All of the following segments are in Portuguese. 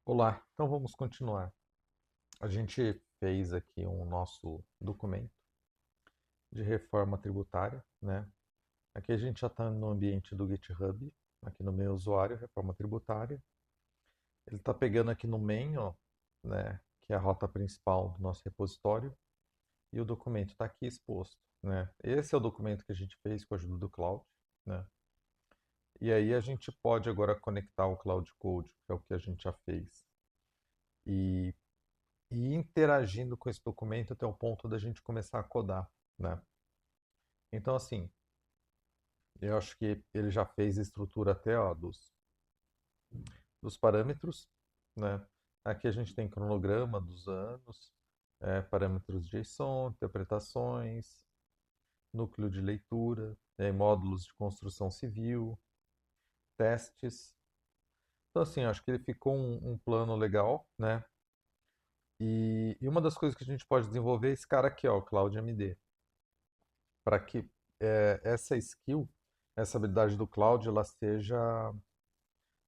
Olá, então vamos continuar. A gente fez aqui um nosso documento de reforma tributária, né? Aqui a gente já está no ambiente do GitHub, aqui no meu usuário, reforma tributária. Ele está pegando aqui no main, ó, né? Que é a rota principal do nosso repositório, e o documento está aqui exposto, né? Esse é o documento que a gente fez com a ajuda do Cloud, né? E aí a gente pode agora conectar o Cloud Code, que é o que a gente já fez, e e interagindo com esse documento até o ponto da gente começar a codar, né? Então, assim, eu acho que ele já fez a estrutura até ó, dos parâmetros, né? Aqui a gente tem cronograma dos anos, parâmetros JSON, interpretações, núcleo de leitura, módulos de construção civil, testes. Então, assim, acho que ele ficou um plano legal, né? E uma das coisas que a gente pode desenvolver é esse cara aqui, ó, o Cloud MD, para que essa skill, essa habilidade do cloud, ela seja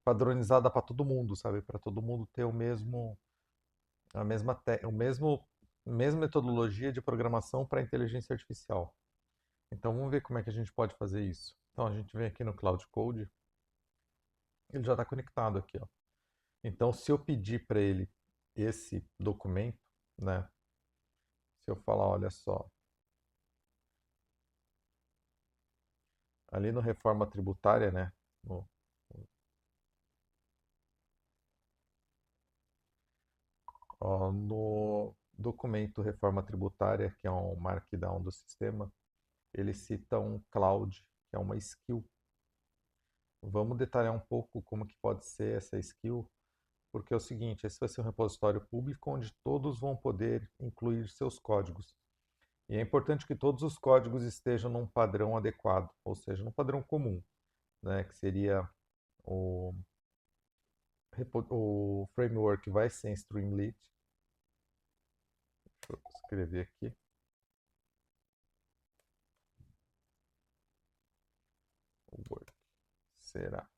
padronizada para todo mundo, sabe? Para todo mundo ter o mesmo, a mesma, o mesma metodologia de programação para inteligência artificial. Então vamos ver como é que a gente pode fazer isso. Então a gente vem aqui no Cloud Code, ele já está conectado aqui, ó. Então se eu pedir para ele esse documento, né? Se eu falar, olha só, ali no Reforma Tributária, né? No, Ó, no documento Reforma Tributária, que é um markdown do sistema, ele cita um cloud, que é uma skill. Vamos detalhar um pouco como que pode ser essa skill, porque é o seguinte, esse vai ser um repositório público onde todos vão poder incluir seus códigos. E é importante que todos os códigos estejam num padrão adequado, ou seja, num padrão comum, né, que seria o, o framework vai ser em Streamlit. Deixa eu escrever aqui. O work será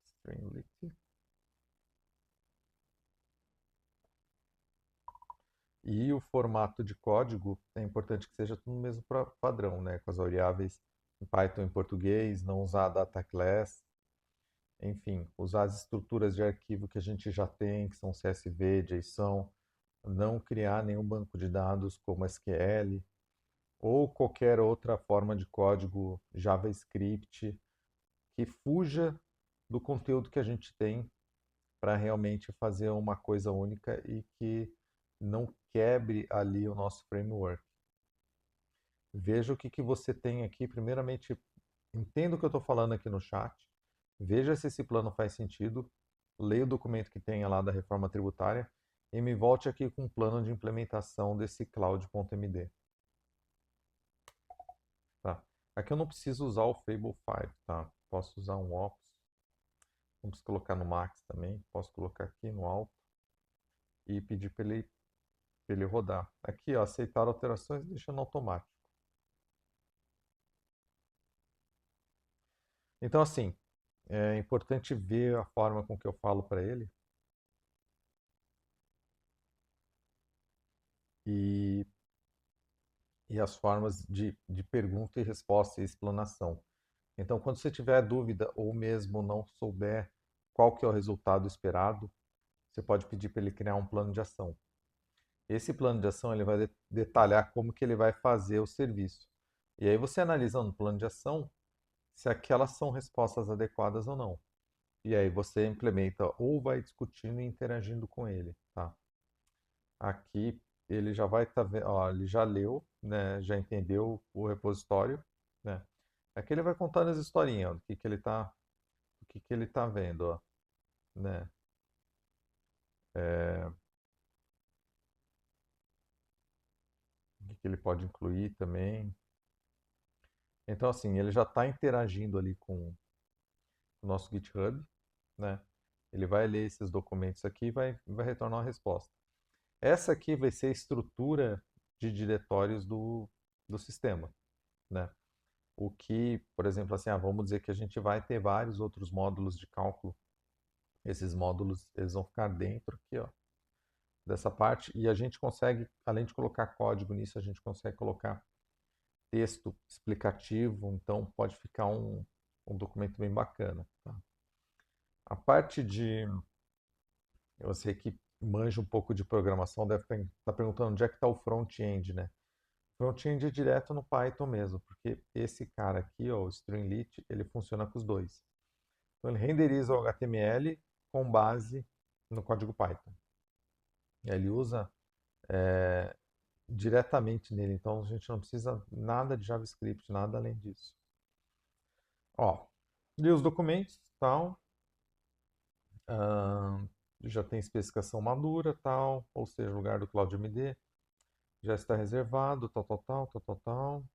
Streamlit. E o formato de código é importante que seja tudo no mesmo padrão, né? Com as variáveis em Python em português, não usar data class, enfim, usar as estruturas de arquivo que a gente já tem, que são CSV, JSON, não criar nenhum banco de dados como SQL ou qualquer outra forma de código JavaScript que fuja do conteúdo que a gente tem para realmente fazer uma coisa única e que não quebre ali o nosso framework. Veja o que, que você tem aqui. Primeiramente, entenda o que eu estou falando aqui no chat. Veja se esse plano faz sentido. Leia o documento que tem lá da reforma tributária e me volte aqui com um plano de implementação desse cloud.md. Tá? Aqui eu não preciso usar o Fable 5, tá? Posso usar um Ops. Vamos colocar no Max também. Posso colocar aqui no Alto e pedir para ele rodar. Aqui, ó, aceitar alterações, deixa no automático. Então, assim, é importante ver a forma com que eu falo para ele e, e as formas de pergunta e resposta e explanação. Então, quando você tiver dúvida ou mesmo não souber qual que é o resultado esperado, você pode pedir para ele criar um plano de ação. Esse plano de ação ele vai detalhar como que ele vai fazer o serviço. E aí você analisando o plano de ação, se aquelas são respostas adequadas ou não. E aí você implementa ou vai discutindo e interagindo com ele, tá? Aqui ele já vai estar vendo, ó, ele já leu, né? Já entendeu o repositório, né? Aqui ele vai contando as historinhas, ó, do que ele tá, o que ele tá vendo, ó, né? É, o que ele pode incluir também. Então assim, ele já está interagindo ali com o nosso GitHub, né? Ele vai ler esses documentos aqui e vai retornar uma resposta. Essa aqui vai ser a estrutura de diretórios do sistema, né? O que, por exemplo, assim, vamos dizer que a gente vai ter vários outros módulos de cálculo Esses módulos, eles vão ficar dentro aqui, ó, dessa parte, e a gente consegue, além de colocar código nisso, a gente consegue colocar texto explicativo, então pode ficar um documento bem bacana. Tá? A parte de, eu sei que manja um pouco de programação, deve estar perguntando onde é que está o front-end, né? Front-end é direto no Python mesmo, porque esse cara aqui, ó, o Streamlit, ele funciona com os dois. Então ele renderiza o HTML com base no código Python. E ele usa diretamente nele, então a gente não precisa nada de JavaScript, nada além disso. Ó, li os documentos, tal, já tem especificação madura, tal, ou seja, o lugar do CloudMD já está reservado, tal, tal, tal, tal, tal, tal.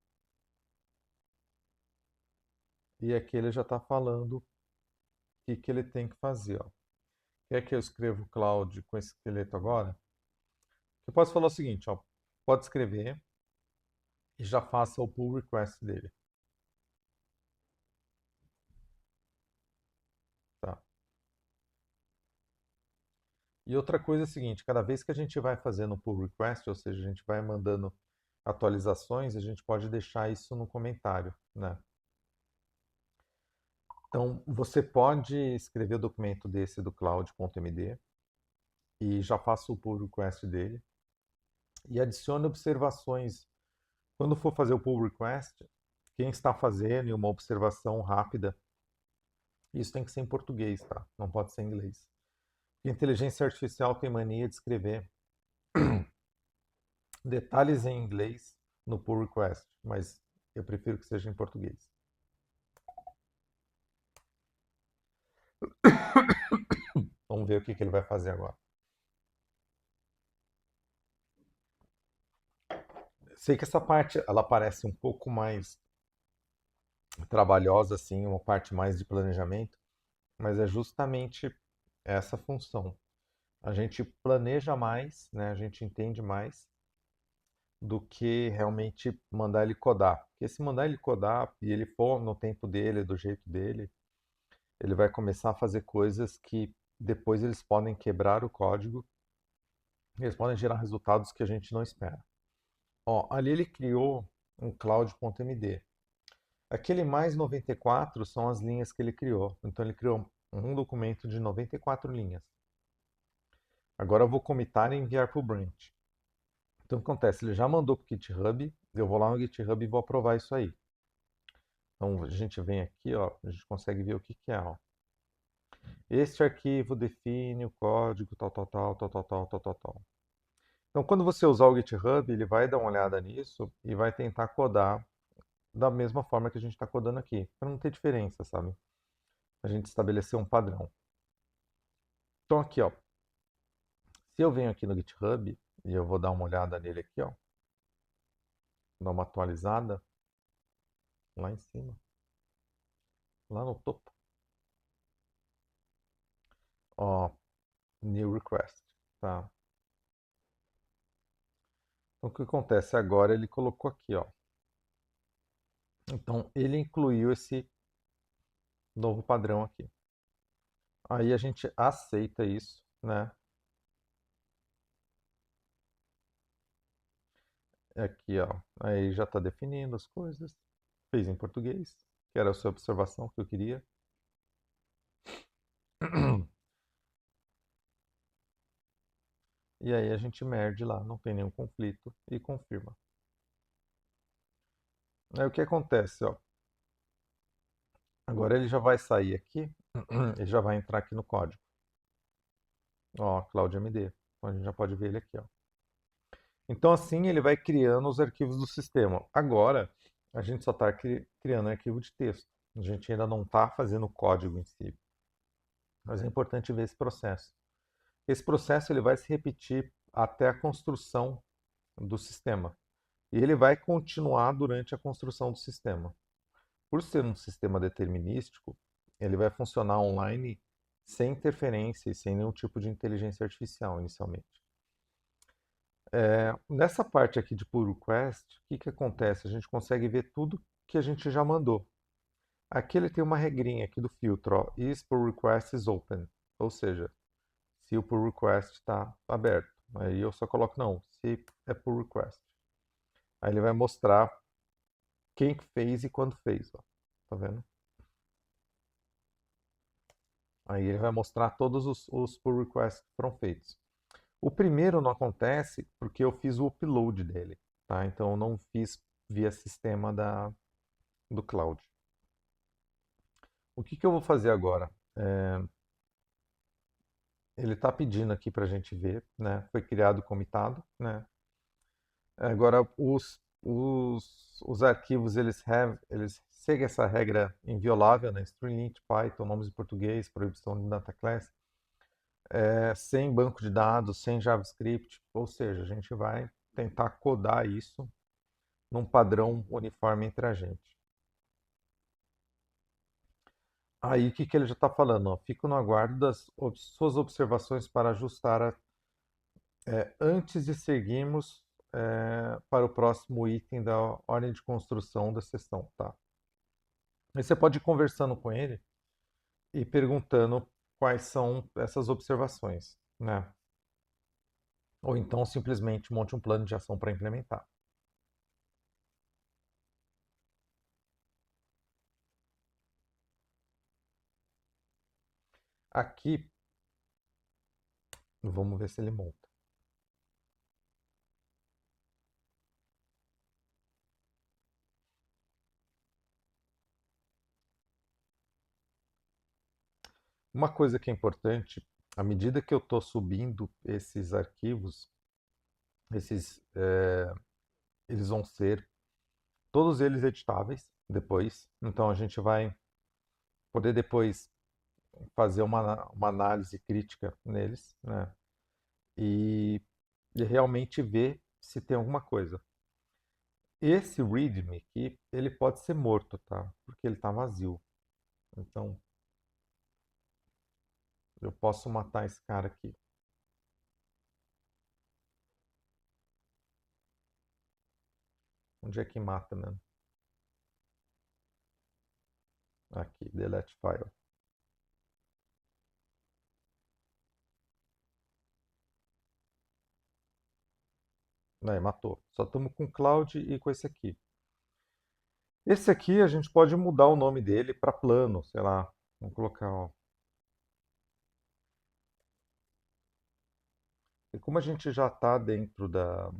E aqui ele já está falando o que ele tem que fazer, ó. Quer que eu escreva o Cloud com esse esqueleto agora? Eu posso falar o seguinte, ó, pode escrever e já faça o pull request dele. Tá? E outra coisa é a seguinte, cada vez que a gente vai fazendo um pull request, ou seja, a gente vai mandando atualizações, a gente pode deixar isso no comentário, né? Então, você pode escrever o documento desse do cloud.md e já faça o pull request dele e adicione observações. Quando for fazer o pull request, quem está fazendo e uma observação rápida, isso tem que ser em português, tá? Não pode ser em inglês. A inteligência artificial tem mania de escrever detalhes em inglês no pull request, mas eu prefiro que seja em português. Vamos ver o que ele vai fazer agora. Sei que essa parte ela parece um pouco mais trabalhosa, assim, uma parte mais de planejamento, mas é justamente essa função. A gente planeja mais, né? A gente entende mais do que realmente mandar ele codar. Porque se mandar ele codar e ele for no tempo dele, do jeito dele, ele vai começar a fazer coisas que depois eles podem quebrar o código, e eles podem gerar resultados que a gente não espera. Ó, ali ele criou um cloud.md. Aquele mais 94 são as linhas que ele criou. Então ele criou um documento de 94 linhas. Agora eu vou comitar e enviar para o branch. Então o que acontece? Ele já mandou para o GitHub, eu vou lá no GitHub e vou aprovar isso aí. Então a gente vem aqui, ó, a gente consegue ver o que é, ó. Este arquivo define o código tal, tal, tal, tal, tal, tal, tal, tal, tal. Então quando você usar o GitHub, ele vai dar uma olhada nisso e vai tentar codar da mesma forma que a gente está codando aqui, para não ter diferença, sabe? A gente estabelecer um padrão. Então aqui, ó, se eu venho aqui no GitHub e eu vou dar uma olhada nele aqui, ó, dar uma atualizada lá em cima, lá no topo, ó, new request, tá? Então o que acontece agora? Ele colocou aqui, ó. Então ele incluiu esse novo padrão aqui. Aí a gente aceita isso, né? Aqui, ó. Aí já está definindo as coisas. Fez em português, que era a sua observação que eu queria. E aí a gente merge lá, não tem nenhum conflito e confirma. Aí o que acontece, ó? Agora ele já vai sair aqui e já vai entrar aqui no código. Ó, CloudMD. Então a gente já pode ver ele aqui, ó. Então assim ele vai criando os arquivos do sistema. Agora a gente só está criando arquivo de texto. A gente ainda não está fazendo o código em si. Mas é importante ver esse processo. Esse processo ele vai se repetir até a construção do sistema. E ele vai continuar durante a construção do sistema. Por ser um sistema determinístico, ele vai funcionar online sem interferência e sem nenhum tipo de inteligência artificial inicialmente. Nessa parte aqui de pull request, o que acontece? A gente consegue ver tudo que a gente já mandou. Aqui ele tem uma regrinha aqui do filtro, ó, is pull request is open. ou seja, se o pull request está aberto. Aí eu só coloco não, se é pull request. Aí ele vai mostrar quem que fez e quando fez, ó. Tá vendo? Aí ele vai mostrar todos os pull requests que foram feitos. O primeiro não acontece porque eu fiz o upload dele, tá? Então eu não fiz via sistema do cloud. O que que eu vou fazer agora? Ele está pedindo aqui para a gente ver, né? Foi criado comitado, né? Agora os arquivos eles seguem essa regra inviolável, né? String, Python, nomes em português, proibição de data class, sem banco de dados, sem JavaScript, ou seja, a gente vai tentar codar isso num padrão uniforme entre a gente. Aí o que que ele já está falando? Ó, fico no aguardo das suas observações para ajustar antes de seguirmos para o próximo item da ordem de construção da sessão, tá? Aí você pode ir conversando com ele e perguntando quais são essas observações, né? Ou então simplesmente monte um plano de ação para implementar. Aqui, vamos ver se ele monta. Uma coisa que é importante, à medida que eu estou subindo esses arquivos, eles vão ser todos eles editáveis depois. Então a gente vai poder depois fazer uma análise crítica neles, né? E, e realmente ver se tem alguma coisa. Esse readme aqui, ele pode ser morto, tá? Porque ele está vazio. Então, eu posso matar esse cara aqui. Onde é que mata, né? Aqui, delete file. Aí, matou. Só estamos com cloud e com esse aqui. Esse aqui a gente pode mudar o nome dele para plano, sei lá. Vamos colocar, ó. E como a gente já está dentro da.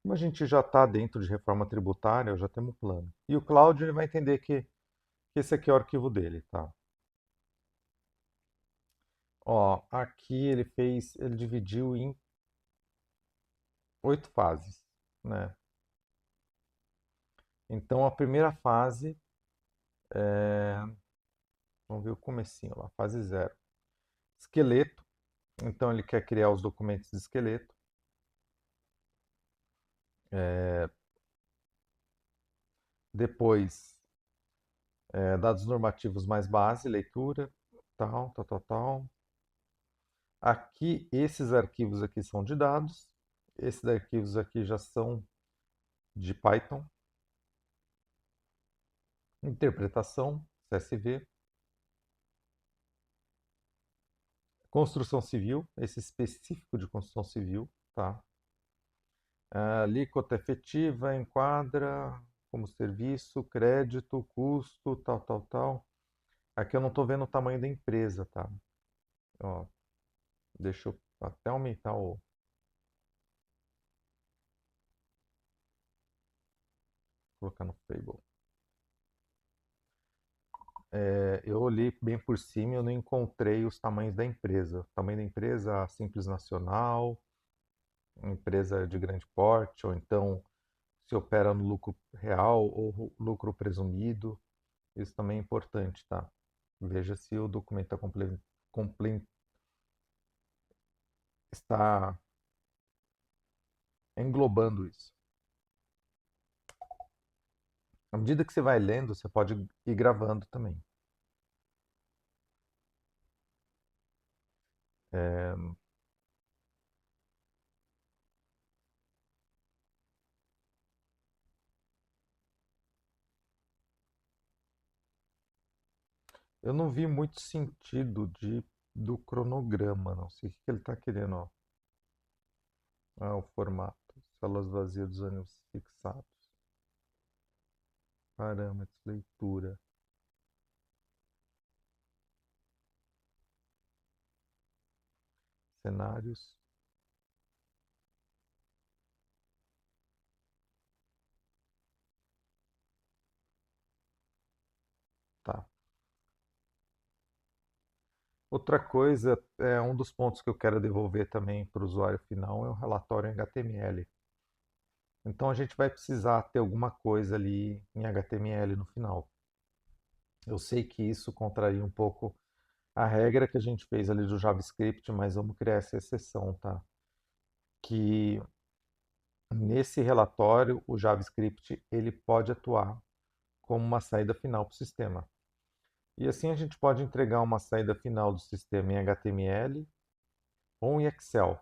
Como a gente já está dentro de reforma tributária, já temos plano. E o cloud ele vai entender que esse aqui é o arquivo dele, tá? Ó, aqui ele dividiu em 8 fases, né? Então a primeira fase, vamos ver o comecinho lá, fase 0. Esqueleto, então ele quer criar os documentos de esqueleto. Depois, dados normativos mais base, leitura, tal, tal, tal, tal. Aqui, esses arquivos aqui são de dados, esses arquivos aqui já são de Python. Interpretação, CSV. Construção civil, esse específico de construção civil, tá? Alíquota efetiva, enquadra como serviço, crédito, custo, tal, tal, tal. Aqui eu não estou vendo o tamanho da empresa, tá? Ó, deixa eu até aumentar o. Colocar no Fable. Eu olhei bem por cima e eu não encontrei os tamanhos da empresa. O tamanho da empresa, Simples Nacional, empresa de grande porte, ou então se opera no lucro real ou lucro presumido. Isso também é importante, tá? Veja se o documento está englobando isso. À medida que você vai lendo, você pode ir gravando também. Eu não vi muito sentido do cronograma, não sei o que ele está querendo, ó. Ah, o formato. Células vazias dos ânimos fixados. Parâmetros, leitura. Cenários. Tá. Outra coisa, um dos pontos que eu quero devolver também para o usuário final é o relatório em HTML. Então a gente vai precisar ter alguma coisa ali em HTML no final. Eu sei que isso contraria um pouco a regra que a gente fez ali do JavaScript, mas vamos criar essa exceção, tá? Que nesse relatório o JavaScript ele pode atuar como uma saída final para o sistema. E assim a gente pode entregar uma saída final do sistema em HTML ou em Excel.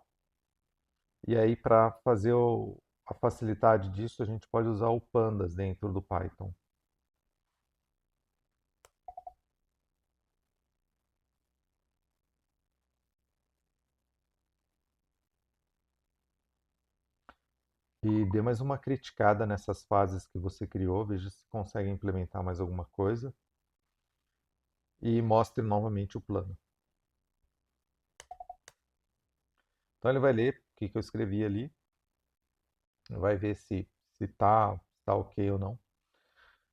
E aí, para fazer a facilidade disso, a gente pode usar o Pandas dentro do Python. E dê mais uma criticada nessas fases que você criou, veja se consegue implementar mais alguma coisa e mostre novamente o plano. Então ele vai ler o que eu escrevi ali, vai ver se tá ok ou não.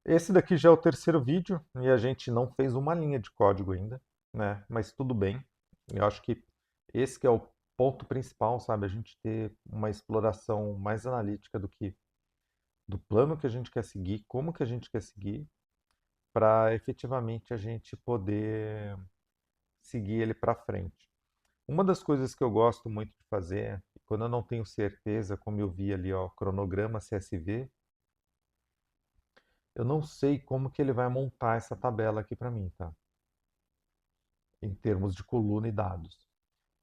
Esse daqui já é o terceiro vídeo e a gente não fez uma linha de código ainda, né? Mas tudo bem. Eu acho que esse que é o ponto principal, sabe? A gente ter uma exploração mais analítica do plano que a gente quer seguir, como que a gente quer seguir, para efetivamente a gente poder seguir ele para frente. Uma das coisas que eu gosto muito de fazer, quando eu não tenho certeza, como eu vi ali, ó, cronograma CSV, eu não sei como que ele vai montar essa tabela aqui para mim, tá? Em termos de coluna e dados.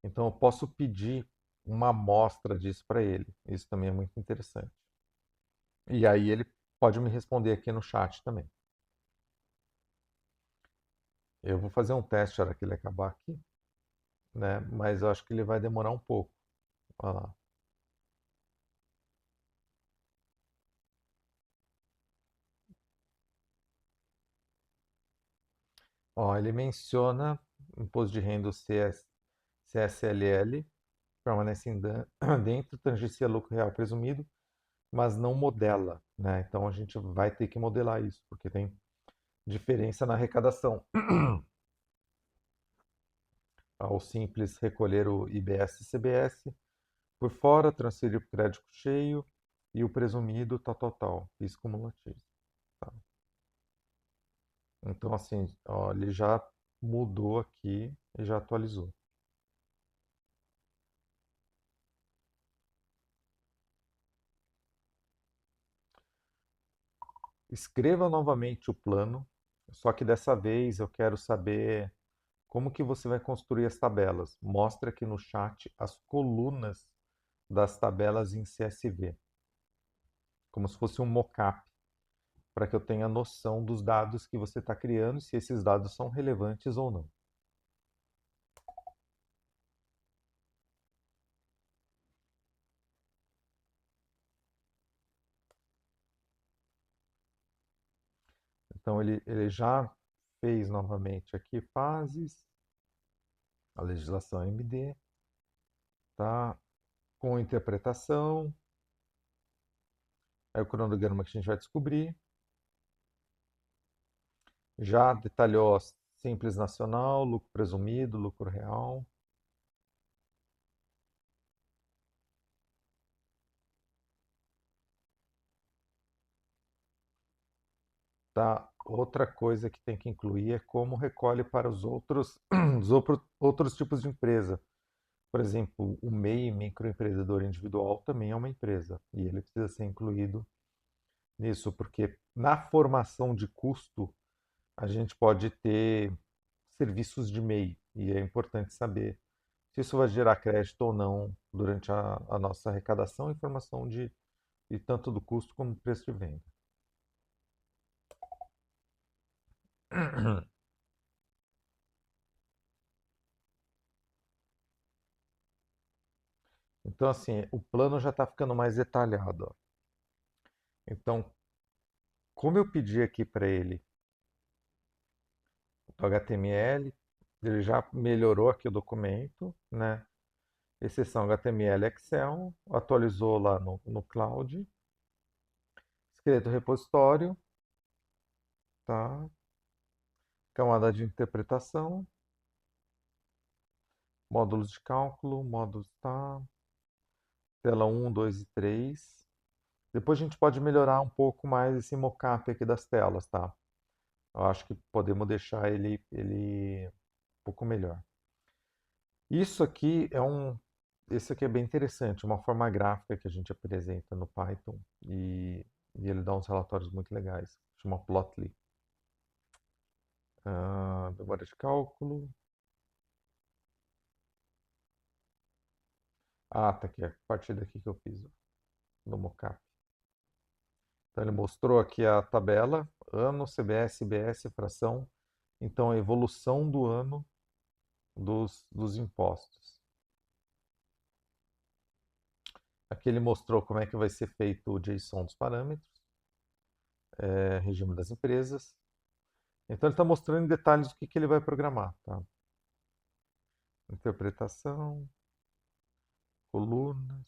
Então eu posso pedir uma amostra disso para ele. Isso também é muito interessante. E aí ele pode me responder aqui no chat também. Eu vou fazer um teste na hora que ele acabar aqui, né? Mas eu acho que ele vai demorar um pouco. Olha lá. Ó, ele menciona imposto de renda CSLL, permanece dentro, tangencia lucro real presumido, mas não modela, né? Então a gente vai ter que modelar isso, porque tem diferença na arrecadação. Ao simples recolher o IBS e CBS, por fora transferir para o crédito cheio e o presumido tal, isso cumulativo. Tá? Então assim, ó, ele já mudou aqui e já atualizou. Escreva novamente o plano, só que dessa vez eu quero saber como que você vai construir as tabelas. Mostra aqui no chat as colunas das tabelas em CSV, como se fosse um mockup, para que eu tenha noção dos dados que você está criando e se esses dados são relevantes ou não. Então ele já fez novamente aqui fases, a legislação MD, tá? Com interpretação, é o cronograma que a gente vai descobrir. Já detalhou simples nacional, lucro presumido, lucro real. Tá? Outra coisa que tem que incluir é como recolhe para os outros, outros tipos de empresa. Por exemplo, o MEI, microempreendedor individual, também é uma empresa e ele precisa ser incluído nisso, porque na formação de custo a gente pode ter serviços de MEI e é importante saber se isso vai gerar crédito ou não durante a nossa arrecadação e formação de tanto do custo como do preço de venda. Então, assim, o plano já está ficando mais detalhado, ó. Então, como eu pedi aqui para ele o HTML, ele já melhorou aqui o documento, né? Exceção HTML Excel, atualizou lá no Cloud, esqueleto repositório, tá? Camada de interpretação, módulos de cálculo, módulos, tá? Tela 1, 2 e 3. Depois a gente pode melhorar um pouco mais esse mockup aqui das telas, tá? Eu acho que podemos deixar ele um pouco melhor. Isso aqui esse aqui é bem interessante, uma forma gráfica que a gente apresenta no Python e ele dá uns relatórios muito legais. Chama Plotly. Memória de cálculo. Ah, tá aqui, a partir daqui que eu fiz, ó, no mockup. Então ele mostrou aqui a tabela, ano, CBS, IBS, fração. Então a evolução do ano dos impostos. Aqui ele mostrou como é que vai ser feito o JSON dos parâmetros, regime das empresas. Então ele está mostrando em detalhes o que ele vai programar, tá? Interpretação, colunas,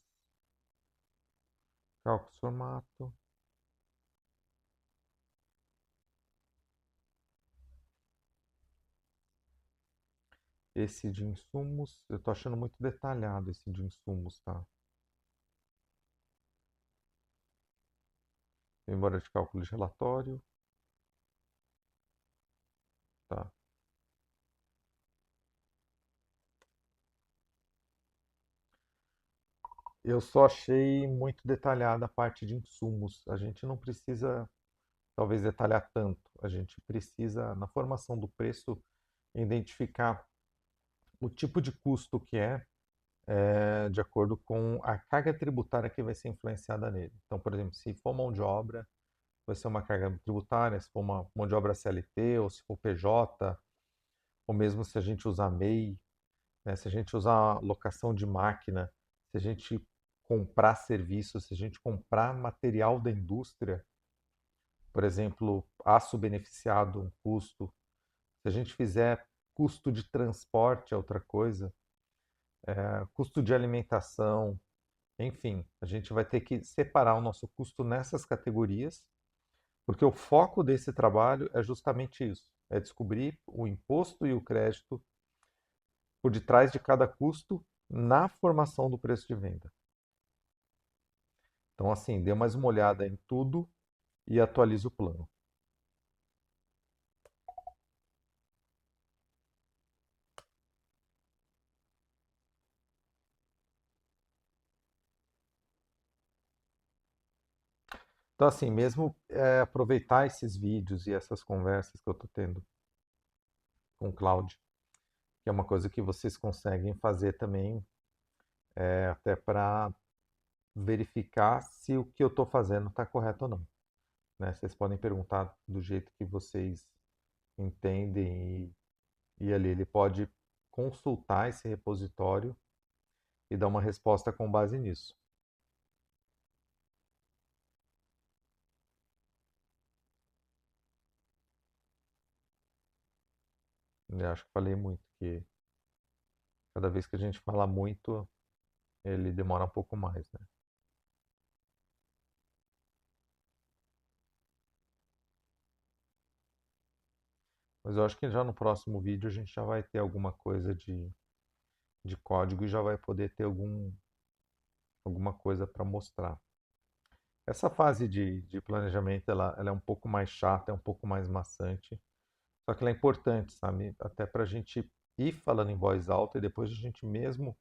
cálculos formato. Esse de insumos, eu estou achando muito detalhado esse de insumos, tá? Memória de cálculo de relatório, tá? Eu só achei muito detalhada a parte de insumos. A gente não precisa, talvez, detalhar tanto. A gente precisa, na formação do preço, identificar o tipo de custo que de acordo com a carga tributária que vai ser influenciada nele. Então, por exemplo, se for mão de obra, vai ser uma carga tributária, se for uma mão de obra CLT, ou se for PJ, ou mesmo se a gente usar MEI, né? Se a gente usar locação de máquina, se a gente comprar serviços, se a gente comprar material da indústria, por exemplo, aço beneficiado, um custo. Se a gente fizer custo de transporte, é outra coisa. Custo de alimentação, enfim, a gente vai ter que separar o nosso custo nessas categorias, porque o foco desse trabalho é justamente isso, é descobrir o imposto e o crédito por detrás de cada custo na formação do preço de venda. Então, assim, dê mais uma olhada em tudo e atualize o plano. Então, assim, mesmo aproveitar esses vídeos e essas conversas que eu estou tendo com o Cláudio, que é uma coisa que vocês conseguem fazer também, até para verificar se o que eu estou fazendo está correto ou não, né? Vocês podem perguntar do jeito que vocês entendem e ali ele pode consultar esse repositório e dar uma resposta com base nisso. Eu acho que falei muito, que cada vez que a gente fala muito, ele demora um pouco mais, né? Mas eu acho que já no próximo vídeo a gente já vai ter alguma coisa de código e já vai poder ter alguma coisa para mostrar. Essa fase de planejamento, ela é um pouco mais chata, é um pouco mais maçante, só que ela é importante, sabe? Até para a gente ir falando em voz alta e depois a gente mesmo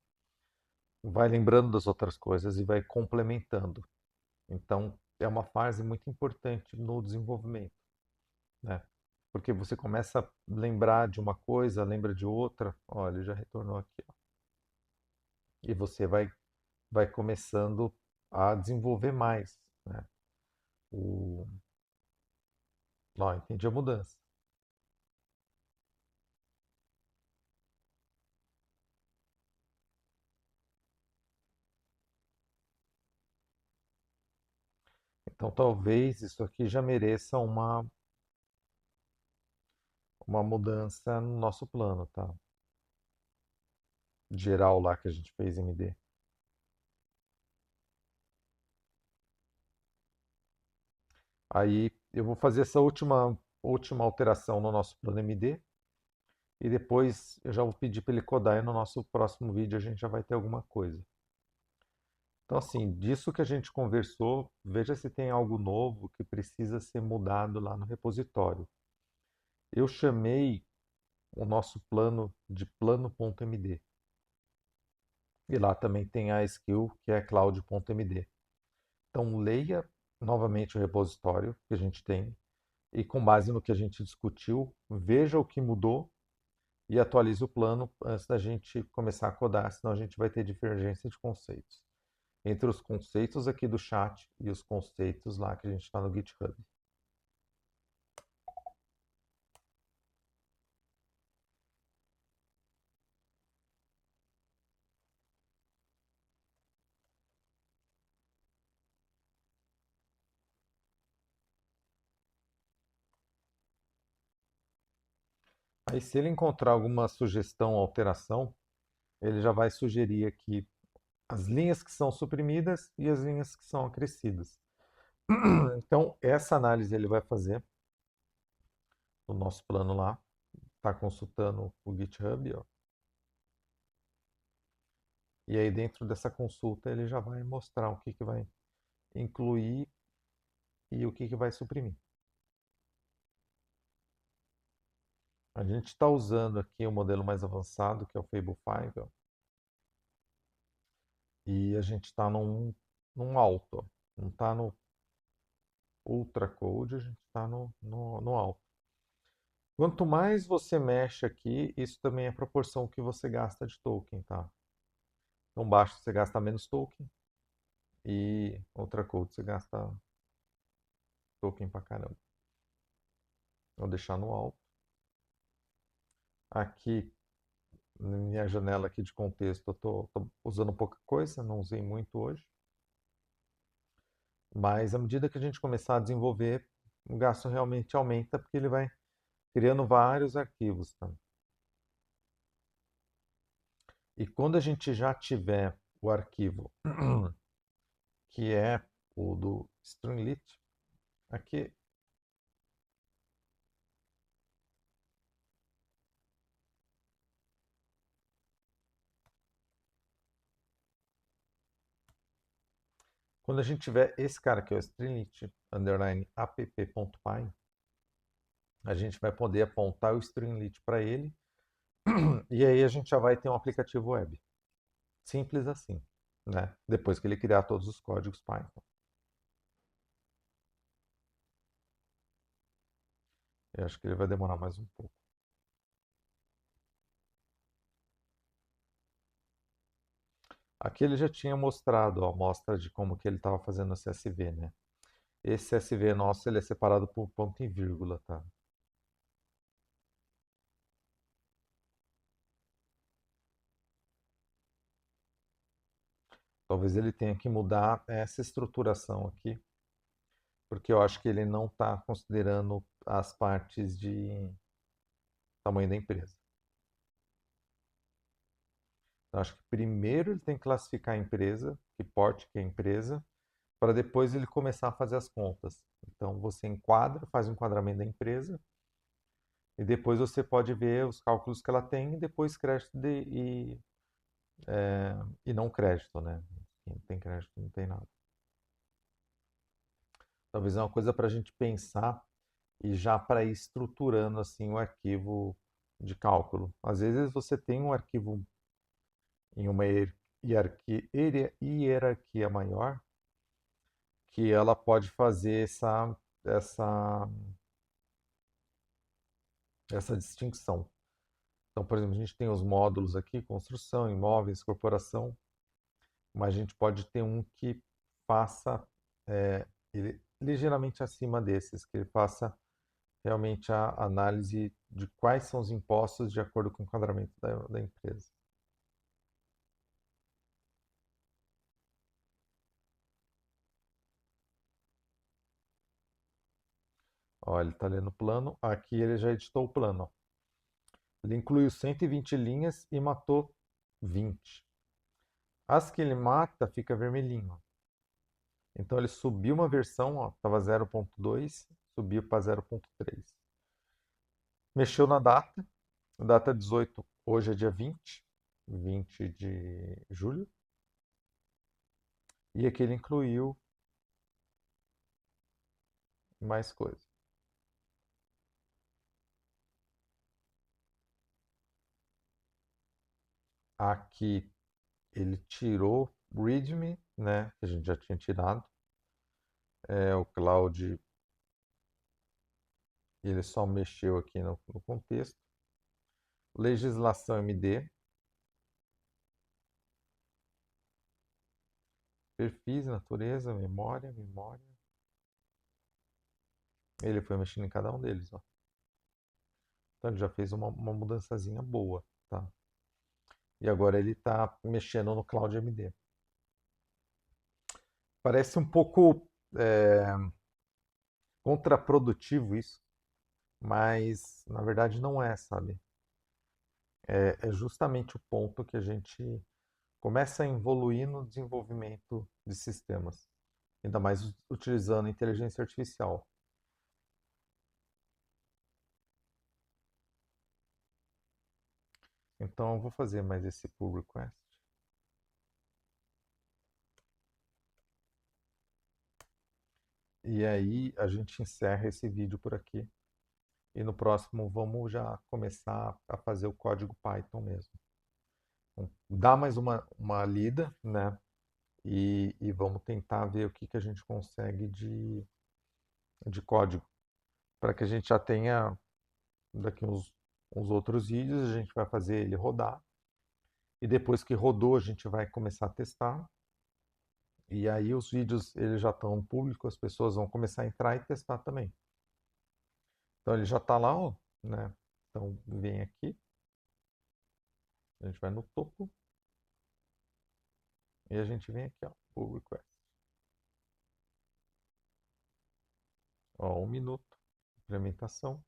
vai lembrando das outras coisas e vai complementando. Então, é uma fase muito importante no desenvolvimento, né? Porque você começa a lembrar de uma coisa, lembra de outra, olha, ele já retornou aqui, ó. E você vai começando a desenvolver mais, né? O... Ó, entendi a mudança. Então talvez isso aqui já mereça uma mudança no nosso plano, tá? Geral lá que a gente fez MD. Aí eu vou fazer essa última alteração no nosso plano MD e depois eu já vou pedir para ele codar e no nosso próximo vídeo a gente já vai ter alguma coisa. Então, assim, disso que a gente conversou, veja se tem algo novo que precisa ser mudado lá no repositório. Eu chamei o nosso plano de plano.md. E lá também tem a skill que é cloud.md. Então, leia novamente o repositório que a gente tem e, com base no que a gente discutiu, veja o que mudou e atualize o plano antes da gente começar a codar, senão a gente vai ter divergência de conceitos entre os conceitos aqui do chat e os conceitos lá que a gente está no GitHub. Aí, se ele encontrar alguma sugestão ou alteração, ele já vai sugerir aqui as linhas que são suprimidas e as linhas que são acrescidas. Então, essa análise ele vai fazer no nosso plano lá. Está consultando o GitHub, ó. E aí, dentro dessa consulta, ele já vai mostrar o que vai incluir e o que vai suprimir. A gente está usando aqui o modelo mais avançado, que é o Fable 5, ó. E a gente está num alto, ó. Não está no Ultra Code, a gente está no alto. Quanto mais você mexe aqui, isso também é proporção que você gasta de token, tá? Então, baixo você gasta menos token e Ultra Code você gasta token pra caramba. Vou deixar no alto. Aqui, na minha janela aqui de contexto, eu tô usando pouca coisa, não usei muito hoje. Mas à medida que a gente começar a desenvolver, o gasto realmente aumenta porque ele vai criando vários arquivos, tá? E quando a gente já tiver o arquivo que é o do Streamlit, aqui quando a gente tiver esse cara aqui, o Streamlit underline app.py, a gente vai poder apontar o Streamlit para ele e aí a gente já vai ter um aplicativo web. Simples assim, né? Depois que ele criar todos os códigos Python. Eu acho que ele vai demorar mais um pouco. Aqui ele já tinha mostrado a amostra de como que ele estava fazendo o CSV, né? Esse CSV nosso ele é separado por ponto e vírgula, tá? Talvez ele tenha que mudar essa estruturação aqui, porque eu acho que ele não está considerando as partes de tamanho da empresa. Então, acho que primeiro ele tem que classificar a empresa, que porte que é a empresa, para depois ele começar a fazer as contas. Então você enquadra, faz o enquadramento da empresa, e depois você pode ver os cálculos que ela tem, e depois crédito e não crédito, né? Quem tem crédito não tem nada. Talvez é uma coisa para a gente pensar e já para ir estruturando assim o arquivo de cálculo. Às vezes você tem um arquivo em uma hierarquia maior que ela pode fazer essa distinção. Então, por exemplo, a gente tem os módulos aqui, construção, imóveis, corporação, mas a gente pode ter um que faça ele ligeiramente acima desses, que ele faça realmente a análise de quais são os impostos de acordo com o enquadramento da empresa. Ó, ele está lendo o plano. Aqui ele já editou o plano. Ó. Ele incluiu 120 linhas e matou 20. As que ele mata fica vermelhinho. Então ele subiu uma versão, estava 0.2, subiu para 0.3. Mexeu na data 18, hoje é dia 20 de julho. E aqui ele incluiu mais coisa. Aqui ele tirou README, né, que a gente já tinha tirado. O Cloud, ele só mexeu aqui no contexto. Legislação MD. Perfis, natureza, memória. Ele foi mexendo em cada um deles, ó. Então ele já fez uma mudançazinha boa, tá? E agora ele está mexendo no Cloud MD. Parece um pouco contraprodutivo isso, mas na verdade não é, sabe? É justamente o ponto que a gente começa a evoluir no desenvolvimento de sistemas, ainda mais utilizando inteligência artificial. Então eu vou fazer mais esse pull request. E aí a gente encerra esse vídeo por aqui. E no próximo vamos já começar a fazer o código Python mesmo. Então, dá mais uma lida, né? E vamos tentar ver o que a gente consegue de código. Para que a gente já tenha daqui uns outros vídeos, a gente vai fazer ele rodar. E depois que rodou, a gente vai começar a testar. E aí os vídeos eles já estão públicos, as pessoas vão começar a entrar e testar também. Então ele já está lá, ó, né? Então vem aqui. A gente vai no topo. E a gente vem aqui, ó, pull request. Ó, 1 minuto. Implementação.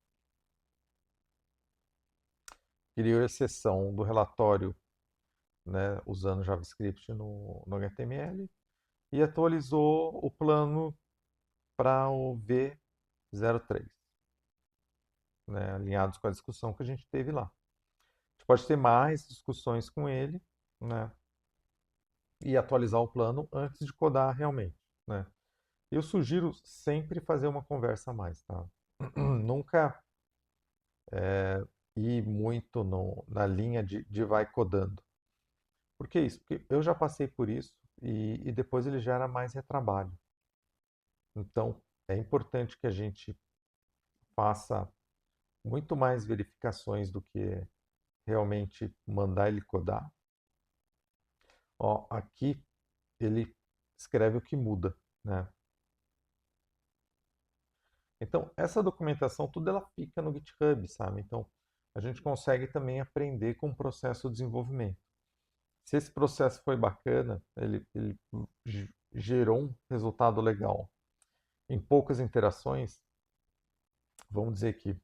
Criou exceção do relatório, né, usando JavaScript no HTML. E atualizou o plano para o V03. Né, alinhados com a discussão que a gente teve lá. A gente pode ter mais discussões com ele, né, e atualizar o plano antes de codar realmente, né. Eu sugiro sempre fazer uma conversa a mais, tá? Nunca ir muito na linha de vai codando. Por que isso? Porque eu já passei por isso e depois ele gera mais retrabalho. Então, é importante que a gente faça muito mais verificações do que realmente mandar ele codar. Ó, aqui ele escreve o que muda, né? Então, essa documentação, tudo ela fica no GitHub, sabe? Então, a gente consegue também aprender com o processo de desenvolvimento. Se esse processo foi bacana, ele gerou um resultado legal. Em poucas interações, vamos dizer que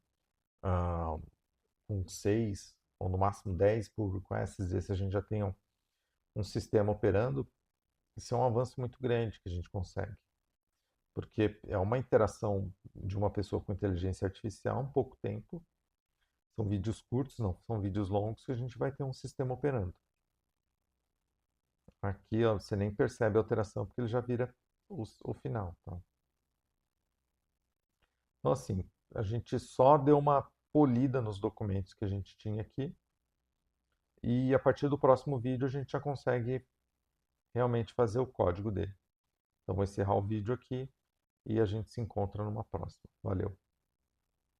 com 6 ou no máximo 10 pull requests, esse a gente já tem um sistema operando, isso é um avanço muito grande que a gente consegue. Porque é uma interação de uma pessoa com inteligência artificial, um pouco tempo. São vídeos curtos, não são vídeos longos que a gente vai ter um sistema operando. Aqui ó, você nem percebe a alteração porque ele já vira o final. Tá? Então assim, a gente só deu uma polida nos documentos que a gente tinha aqui. E a partir do próximo vídeo a gente já consegue realmente fazer o código dele. Então vou encerrar o vídeo aqui e a gente se encontra numa próxima. Valeu!